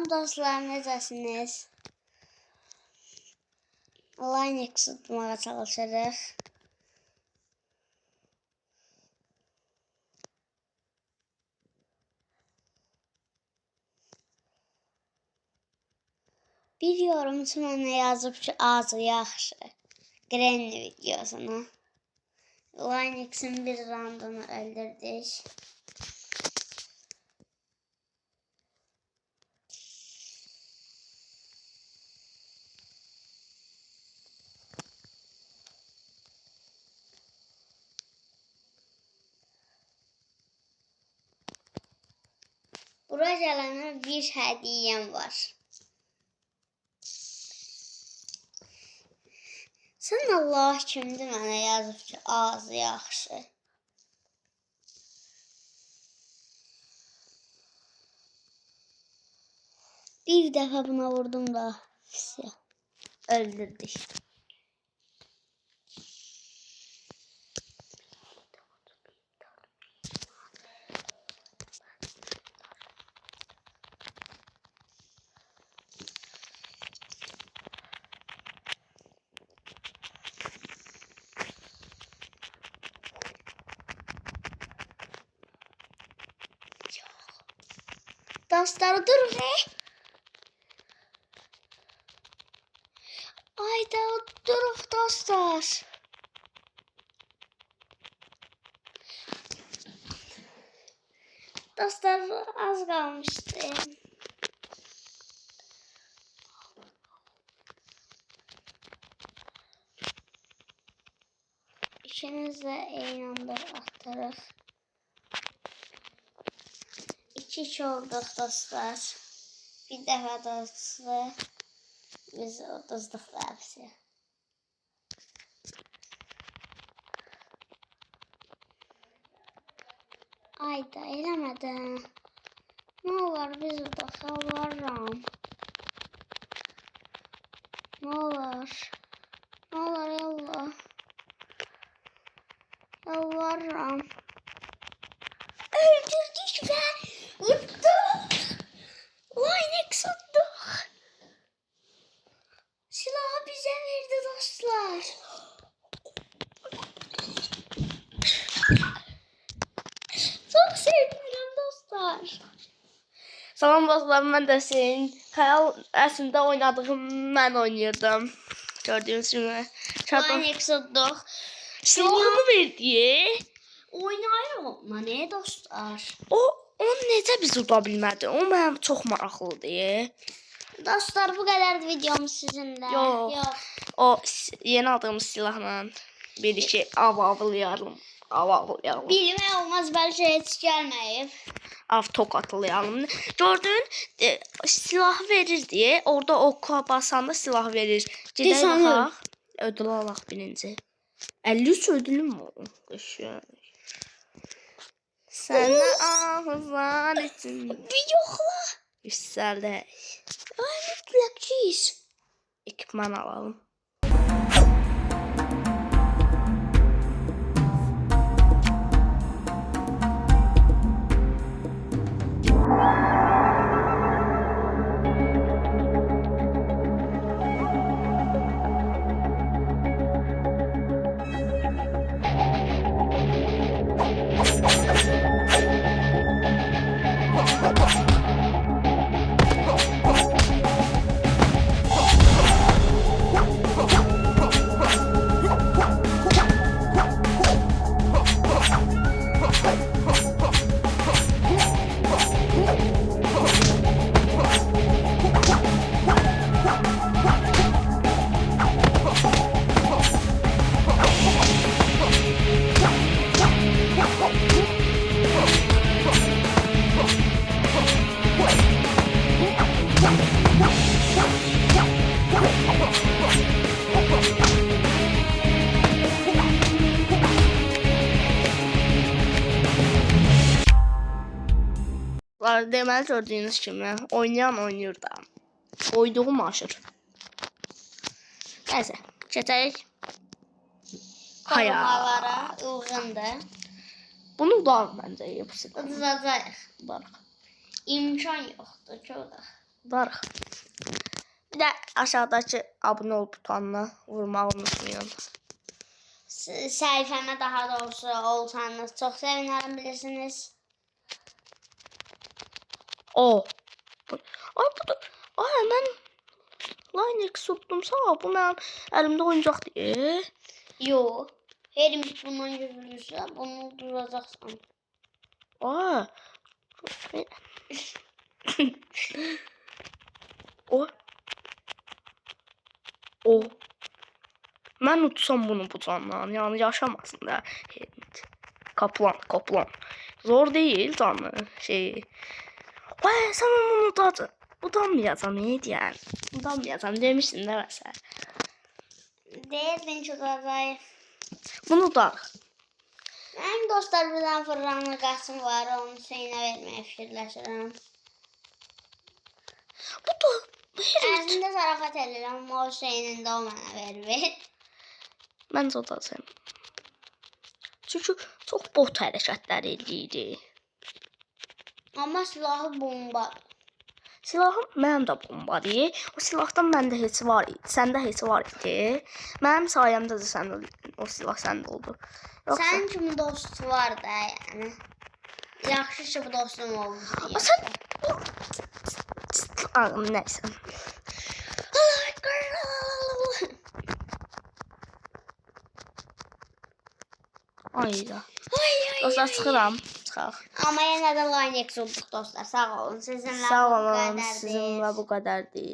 Salam dostlar, necəsiniz? Linux tutmağa çalışırıq. Bir yorumcu mənə yazıb ki, azı yaxşı. Granny videosunu. Linux'in bir randını öldürdük. Buraya gələnə bir hədiyyəm var. Sən Allah kimdir mənə yazıb ki, azı yaxşı. Bir dəfə buna vurdum da öldürdük. Dostlar dur be. Ayda duruq dostlar. Dostlar az qalmışdı. İkiniz də eyni anda atırıq. 2 olduq dostlar. Bir dəfə dostlar. Biz uduzduq da hepsi. Ayda eləmədən. Ne olur biz udaq, yalvarıram. Ne olur. Ne olur yallah. Yalvarıram. Öldürdük və utduq. Linux utduq. Silahı bizə verdi dostlar. Çok sevdim dostlar. Salam dostlar, mən də sizin xəyal əslində oynadığım mən oynayırdım. Gördüyünüz kimi. Linux utduq. Silahını verdi. Oynayırıq onunla, ne dostlar? Onu necə biz uda bilmədi? O mənim çox maraqlıdır. Dostlar bu kadar videomuz sizinle. Yok. O yeni aldığımız silahla bir iki avavlayalım. Bilmək olmaz, belki hiç gəlməyib. Tok atlayalım. Gördün, silah verir diye orada oka basanda silah verir. Gedək baxaq. Ödül alaq birinci. 53 ödülüm mü? Sənə ağızlar için. Bir yoxla. Yüksəldək. Ay, mütləqiyiz. Ekipman alalım. Deməli gördüyünüz kimi oynayan oynayır da. Oyduğum aşır. Neyse, keçək. Korumalara uyğundur. Bunu udarıq məncə. Uduzacağıq. Udarıq. İmkan yoxdur ki, udaq. Udarıq. Bir də aşağıdakı abunə ol butonuna vurmağı unutmayın. Səhifəmə daha doğrusu olsanız çox sevinərəm bilirsiniz. O. Ay bu da. Ay mən Linux tutdumsa bu mənim əlimdə oyuncaq deyil. Yox. Herimiz bundan gözlürsə bunu duracaqsan. Aa. O. O. Mən utsam bunu bu candan, yəni yaşamasın da. Kaplan. Zor değil canlı şey. Vay sen onu utanmayacağım deyən. Utanmayacağım demişdin də məsəl. Deyirdin ki qazayı. Bunu da. Mənim dostlar birdən fırlanma qaçım var, onu Hüseynə verməyə fikirləşirəm. Bu da. Əslində zarafat edirəm, amma Hüseynin də o mənə verir. Məncə o da sən. Çünki çox bot hərəkətlər eləyir. Amma silahı bomba. Silahım mənim də bombadır. O silahdan məndə heç var idi. Səndə heç var idi. Mənim sayəmdə də sən o silah səndə oldu. Yoxsa Sənin kimi dost var da, yəni. Yaxşı ki bu dostum oldu. sən nəysə. Ayda. Dostlar çıxıram. Çıxaq. Amma yenə də Linux olduq dostlar. Sağ olun. Sizinlə Sağ bu olun. qədərdir. Sizinlə bu qədərdir.